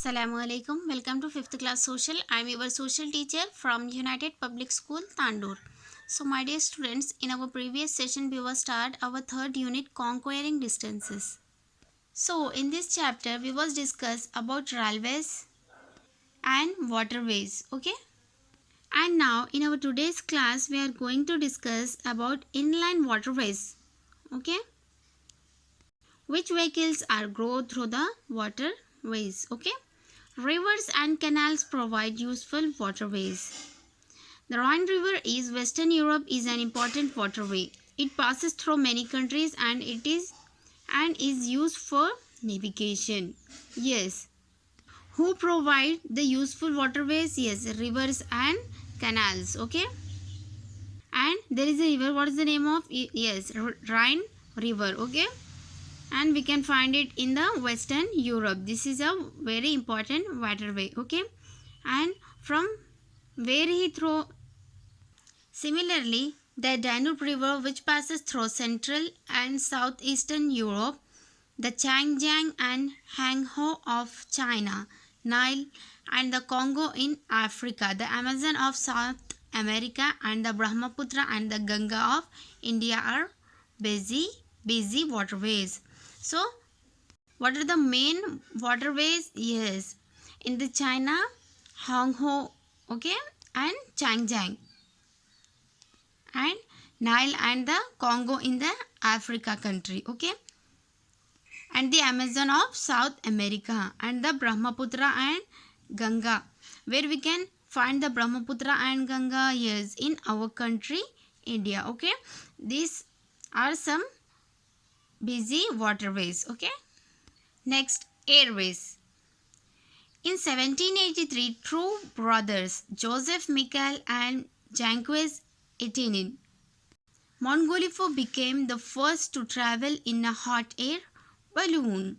Assalamualaikum. Welcome to 5th class social. I am your social teacher from United Public School, Tandur. So my dear students, in our previous session we will start our third unit, conquering distances. So in this chapter we will discuss about railways and waterways. Okay. And now in our today's class we are going to discuss about inland waterways. Okay. Which vehicles are go through the waterways. Okay. Rivers and canals provide useful waterways. The Rhine River is Western Europe is an important waterway. It passes through many countries and is used for navigation. Yes. Who provide the useful waterways? Yes, rivers and canals. Okay. And there is a river. What is the name of? Yes, Rhine River. Okay. And we can find it in the Western Europe. This is a very important waterway. Okay. And from where he throw. Similarly, the Danube River, which passes through Central and Southeastern Europe, the Changjiang and Hangzhou of China, Nile and the Congo in Africa, the Amazon of South America, and the Brahmaputra and the Ganga of India are busy waterways. So, what are the main waterways? Yes, in the China, Hangzhou, okay, and Changjiang, and Nile and the Congo in the Africa country, okay, and the Amazon of South America, and the Brahmaputra and Ganga, where we can find the Brahmaputra and Ganga. Yes, in our country India. Okay, these are some busy waterways. Okay, next, airways. In 1783, two brothers Joseph Michael and Jacques Etienne Montgolfier became the first to travel in a hot air balloon.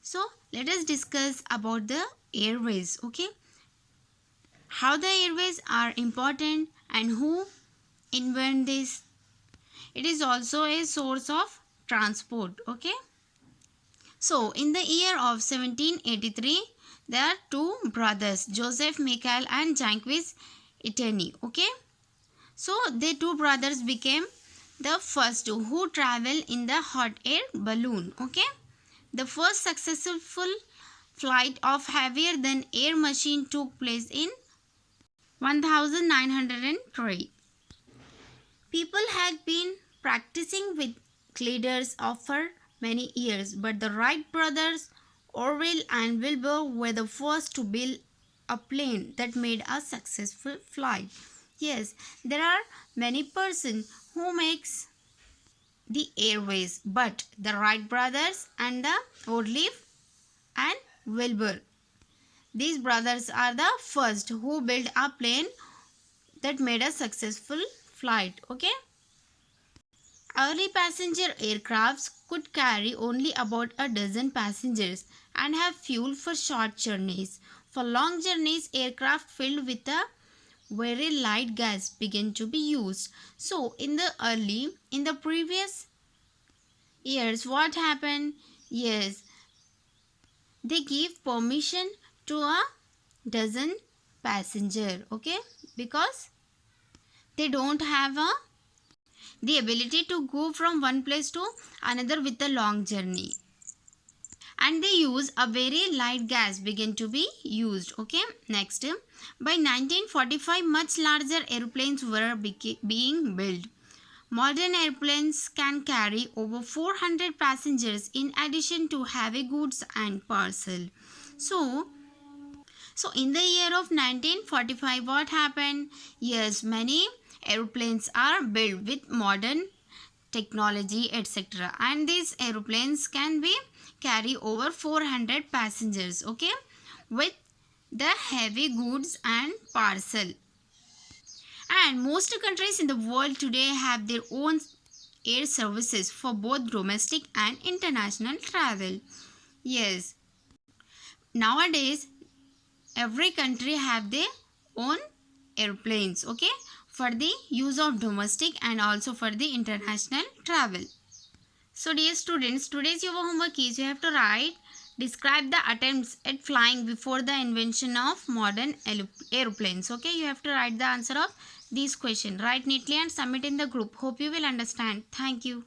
So let us discuss about the airways. Okay, how the airways are important and who invent this. It is also a source of transport. Okay, so in the year of 1783, there are two brothers Joseph Michael and Jacques Etienne. Okay, so the two brothers became the first who travel in the hot air balloon. Okay, the first successful flight of heavier than air machine took place in 1903. People had been practicing with gliders for many years, but the Wright brothers, Orville and Wilbur, were the first to build a plane that made a successful flight. Yes, there are many persons who makes the airways, but the Wright brothers and the Orville and Wilbur, these brothers are the first who built a plane that made a successful flight. Okay, early passenger aircrafts could carry only about a dozen passengers and have fuel for short journeys. For long journeys, aircraft filled with a very light gas began to be used. So in the previous years, what happened? Yes, they gave permission to a dozen passenger. Okay, because they don't have the ability to go from one place to another with a long journey, and they use a very light gas began to be used. Okay, next, by 1945 much larger airplanes were being built. Modern airplanes can carry over 400 passengers in addition to heavy goods and parcel. So in the year of 1945, what happened? Yes, many airplanes are built with modern technology, etc. And these airplanes can be carry over 400 passengers. Okay, with the heavy goods and parcel. And most countries in the world today have their own air services for both domestic and international travel. Yes, nowadays every country have their own airplanes, okay, for the use of domestic and also for the international travel. So dear students, today's your homework is you have to write Describe the attempts at flying before the invention of modern aeroplanes. Okay, you have to write the answer of these questions. Write neatly and submit in the group. Hope you will understand. Thank you.